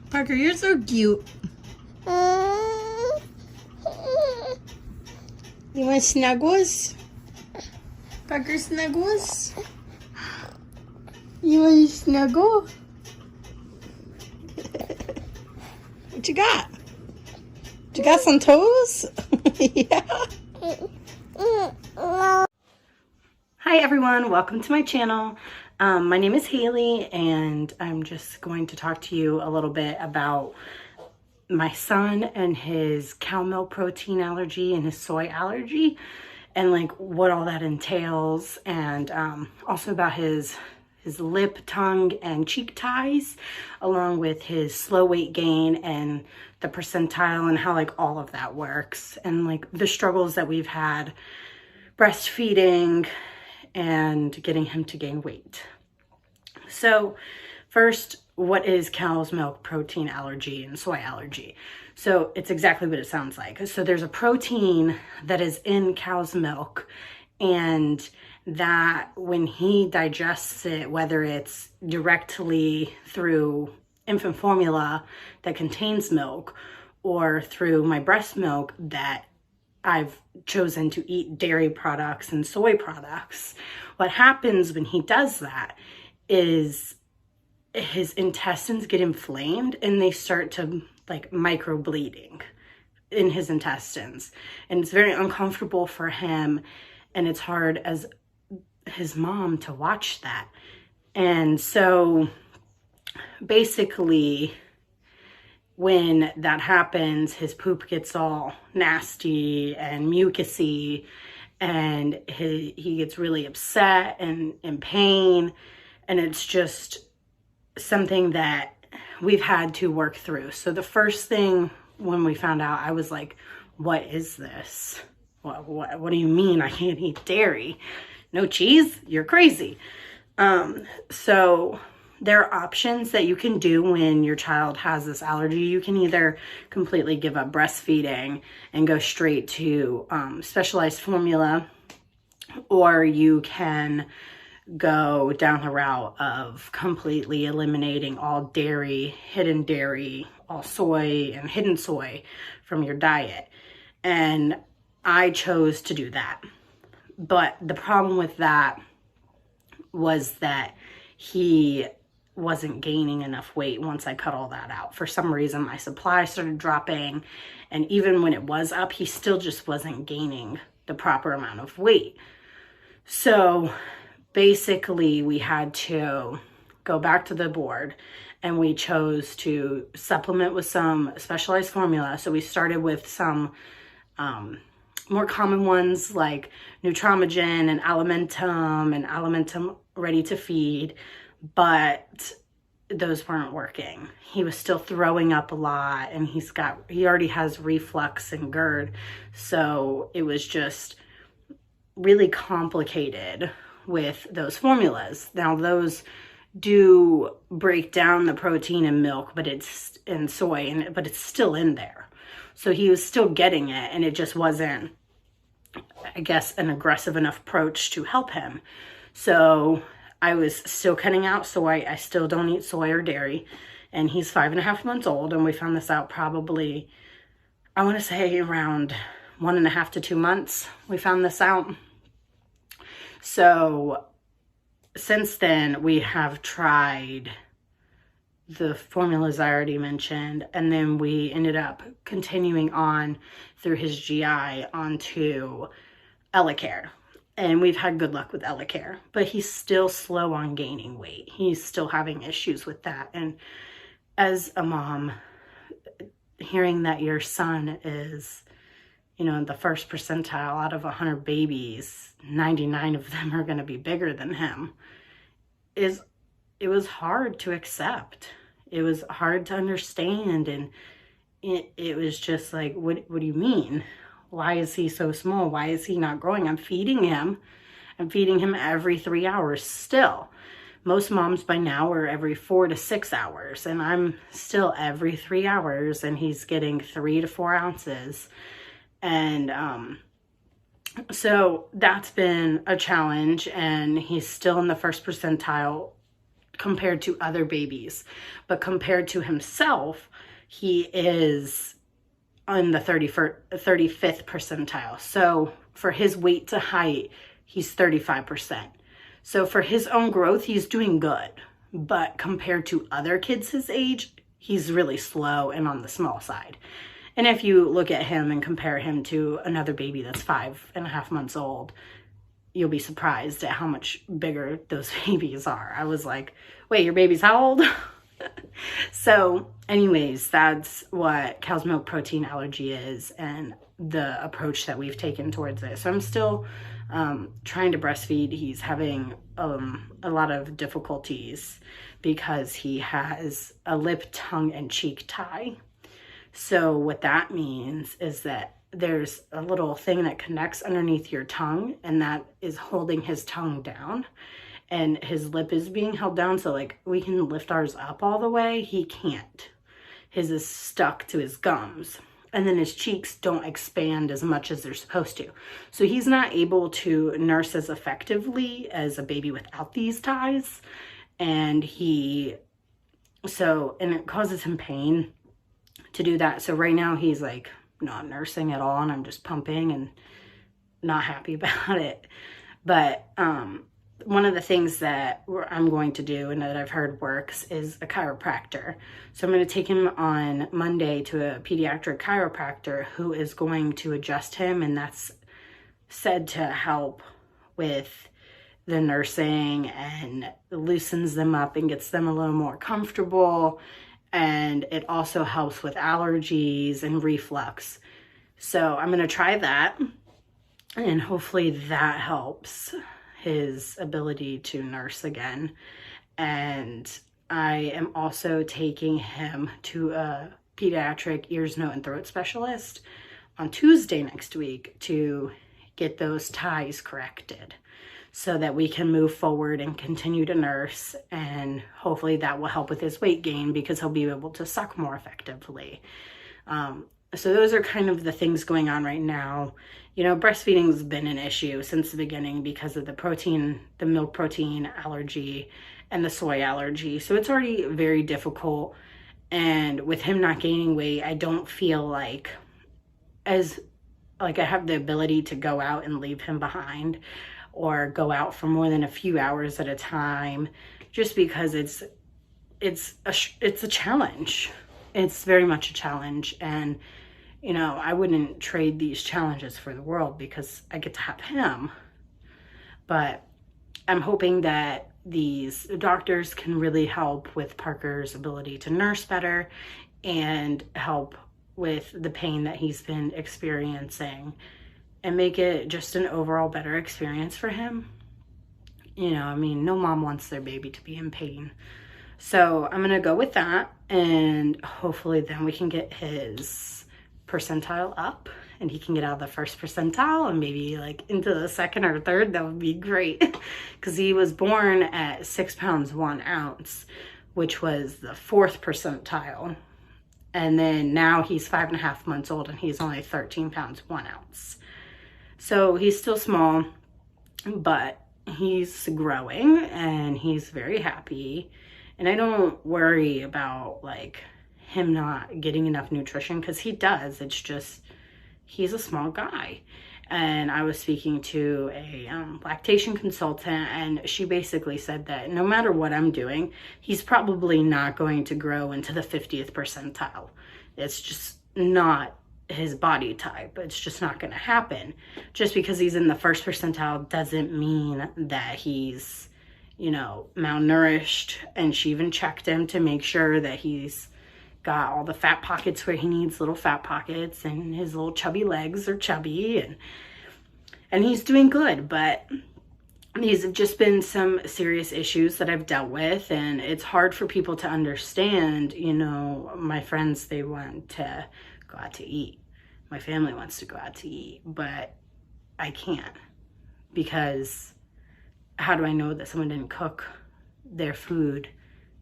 Parker, you're so cute. You want snuggles? Parker, snuggles? You want to snuggle? What you got? You got some toes? Yeah. Hi everyone, welcome to my channel. My name is Haley and I'm just going to talk to you a little bit about my son and his cow milk protein allergy and his soy allergy and like what all that entails, and also about his lip, tongue, and cheek ties, along with his slow weight gain and the percentile and how like all of that works, and like the struggles that we've had breastfeeding and getting him to gain weight. So first, what is cow's milk protein allergy and soy allergy? So it's exactly what it sounds like. So there's a protein that is in cow's milk, and that when he digests it, whether it's directly through infant formula that contains milk or through my breast milk that I've chosen to eat dairy products and soy products, what happens when he does that is his intestines get inflamed and they start to like micro bleeding in his intestines, and it's very uncomfortable for him, and it's hard as his mom to watch that. And so basically when that happens, his poop gets all nasty and mucusy, and he gets really upset and in pain, and it's just something that we've had to work through. So the first thing when we found out, I was like, what is this? What do you mean I can't eat dairy? No cheese? You're crazy. So there are options that you can do when your child has this allergy. You can either completely give up breastfeeding and go straight to specialized formula, or you can go down the route of completely eliminating all dairy, all soy and hidden soy from your diet. And I chose to do that. But the problem with that was that he wasn't gaining enough weight once I cut all that out. For some reason, my supply started dropping, and even when it was up, he still just wasn't gaining the proper amount of weight. So basically, we had to go back to the board, and we chose to supplement with some specialized formula. So we started with some more common ones like Nutramigen and Alimentum Ready to Feed, but those weren't working. He was still throwing up a lot, and he already has reflux and GERD, so it was just really complicated with those formulas. Now those do break down the protein in milk, but it's in soy, but it's still in there. So he was still getting it, and it just wasn't, I guess, an aggressive enough approach to help him. So I was still cutting out soy. I still don't eat soy or dairy, and he's 5.5 months old, and we found this out probably, I want to say around 1.5 to 2 months, we found this out. So since then, we have tried the formulas I already mentioned, and then we ended up continuing on through his GI onto Allergy. And we've had good luck with Allergy, but he's still slow on gaining weight. He's still having issues with that. And as a mom, hearing that your son is, you know, the first percentile out of 100 babies, 99 of them are going to be bigger than him, it was hard to accept. It was hard to understand, and it was just like, what do you mean? Why is he so small? Why is he not growing? I'm feeding him every 3 hours still. Most moms by now are every 4 to 6 hours, and I'm still every 3 hours, and he's getting 3 to 4 ounces. And so that's been a challenge, and he's still in the first percentile compared to other babies. But compared to himself, he is on the 35th percentile. So for his weight to height, he's 35%. So for his own growth, he's doing good. But compared to other kids his age, he's really slow and on the small side. And if you look at him and compare him to another baby that's 5.5 months old, you'll be surprised at how much bigger those babies are. I was like, wait, your baby's how old? So anyways, that's what cow's milk protein allergy is and the approach that we've taken towards it. So I'm still trying to breastfeed. He's having a lot of difficulties because he has a lip, tongue, and cheek tie. So what that means is that there's a little thing that connects underneath your tongue, and that is holding his tongue down, and his lip is being held down. So like we can lift ours up all the way. He can't. His is stuck to his gums. And then his cheeks don't expand as much as they're supposed to. So he's not able to nurse as effectively as a baby without these ties. And it causes him pain to do that. So right now he's like not nursing at all, and I'm just pumping and not happy about it. But one of the things that I'm going to do and that I've heard works is a chiropractor. So I'm going to take him on Monday to a pediatric chiropractor who is going to adjust him, and that's said to help with the nursing and loosens them up and gets them a little more comfortable. And it also helps with allergies and reflux. So I'm going to try that, and hopefully that helps his ability to nurse again. And I am also taking him to a pediatric ears, nose, and throat specialist on Tuesday next week to get those ties corrected so that we can move forward and continue to nurse, and hopefully that will help with his weight gain because he'll be able to suck more effectively. So those are kind of the things going on right now. You know, breastfeeding has been an issue since the beginning because of the milk protein allergy and the soy allergy. So it's already very difficult. And with him not gaining weight, I don't feel like I have the ability to go out and leave him behind or go out for more than a few hours at a time, just because it's a challenge. It's very much a challenge. And, you know, I wouldn't trade these challenges for the world because I get to have him. But I'm hoping that these doctors can really help with Parker's ability to nurse better and help with the pain that he's been experiencing and make it just an overall better experience for him. You know, I mean, no mom wants their baby to be in pain. So I'm going to go with that, and hopefully then we can get his percentile up and he can get out of the first percentile and maybe like into the second or third. That would be great because he was born at 6 pounds 1 ounce, which was the 4th percentile. And then now he's 5.5 months old and he's only 13 pounds 1 ounce. So he's still small, but he's growing and he's very happy. And I don't worry about like him not getting enough nutrition because he does. It's just, he's a small guy. And I was speaking to a lactation consultant, and she basically said that no matter what I'm doing, he's probably not going to grow into the 50th percentile. It's just not his body type. It's just not going to happen. Just because he's in the first percentile doesn't mean that he's, you know, malnourished. And she even checked him to make sure that he's got all the fat pockets where he needs little fat pockets, and his little chubby legs are chubby, and he's doing good. But these have just been some serious issues that I've dealt with, and it's hard for people to understand. You know, my friends, they want to go out to eat. My family wants to go out to eat, but I can't, because how do I know that someone didn't cook their food,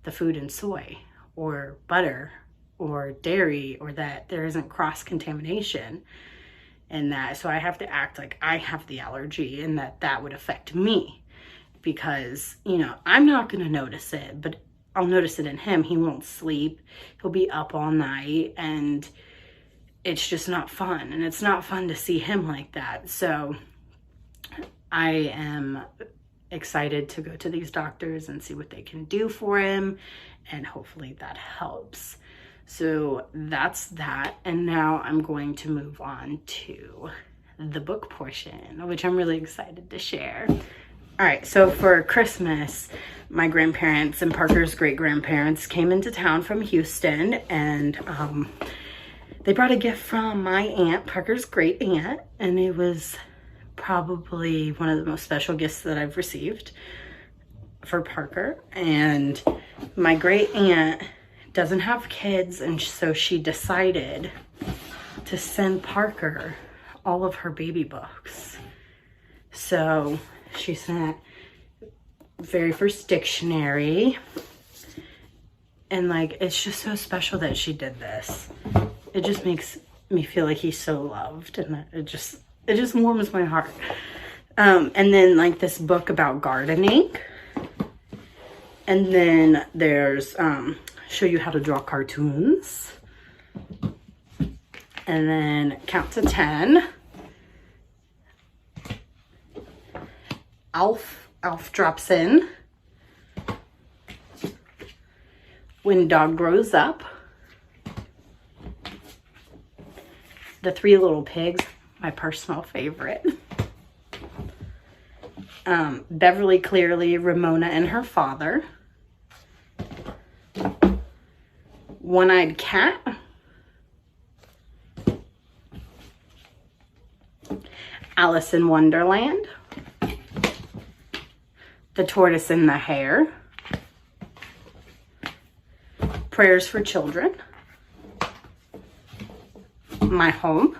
the food in soy or butter or dairy, or that there isn't cross-contamination and that. So I have to act like I have the allergy and that would affect me, because, you know, I'm not going to notice it, but I'll notice it in him. He won't sleep. He'll be up all night, and it's just not fun. And it's not fun to see him like that. So I am excited to go to these doctors and see what they can do for him, and hopefully that helps. So that's that. And now I'm going to move on to the book portion, which I'm really excited to share. All right, so for Christmas, my grandparents and Parker's great-grandparents came into town from Houston, and they brought a gift from my aunt, Parker's great aunt, and it was probably one of the most special gifts that I've received for Parker. And my great aunt doesn't have kids, and so she decided to send Parker all of her baby books. So she sent very first dictionary, and like, it's just so special that she did this. It just makes me feel like he's so loved, and it just warms my heart. And then like this book about gardening, and then there's show you how to draw cartoons, and then count to 10. Alf drops in. When Dog Grows Up. The Three Little Pigs, my personal favorite. Beverly Clearly, Ramona and Her Father. One-Eyed Cat. Alice in Wonderland. The Tortoise and the Hare. Prayers for Children. My Home.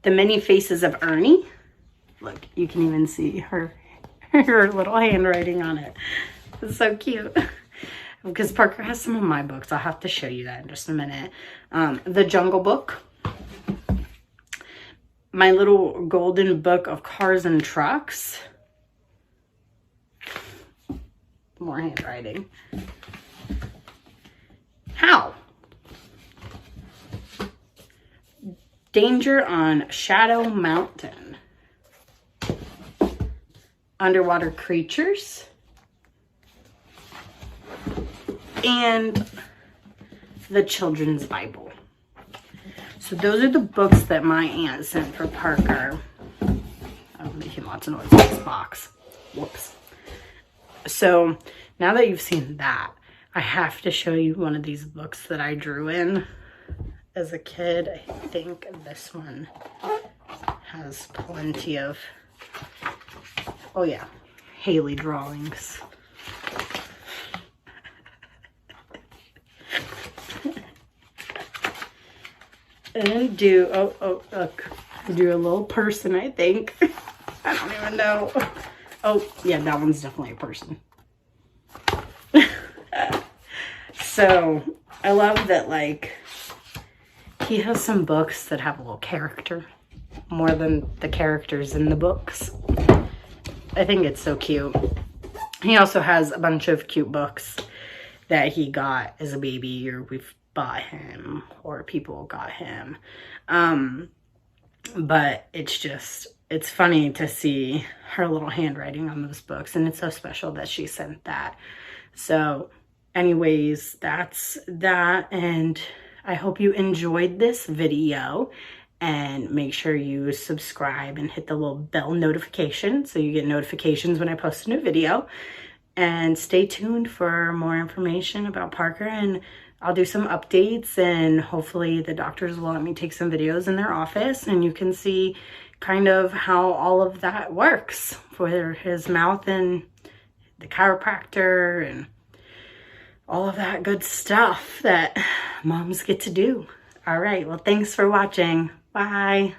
The Many Faces of Ernie. Look, you can even see her little handwriting on it. It's so cute. Because Parker has some of my books. I'll have to show you that in just a minute. The Jungle Book. My Little Golden Book of Cars and Trucks. More handwriting. How? Danger on Shadow Mountain. Underwater Creatures. And the Children's Bible. So those are the books that my aunt sent for Parker. I'm making lots of noise in this box. Whoops. So now that you've seen that, I have to show you one of these books that I drew in as a kid. I think this one has plenty of, oh yeah, Haley drawings. And do a little person, I think. I don't even know. Oh yeah, that one's definitely a person. So I love that, like, he has some books that have a little character more than the characters in the books. I think it's so cute. He also has a bunch of cute books that he got as a baby, or we've bought him, or people got him. But it's funny to see her little handwriting on those books, and it's so special that she sent that. So anyways, that's that, and I hope you enjoyed this video, and make sure you subscribe and hit the little bell notification so you get notifications when I post a new video. And stay tuned for more information about Parker, and I'll do some updates, and hopefully the doctors will let me take some videos in their office, and you can see kind of how all of that works for his mouth and the chiropractor and all of that good stuff that moms get to do. All right, well, thanks for watching. Bye.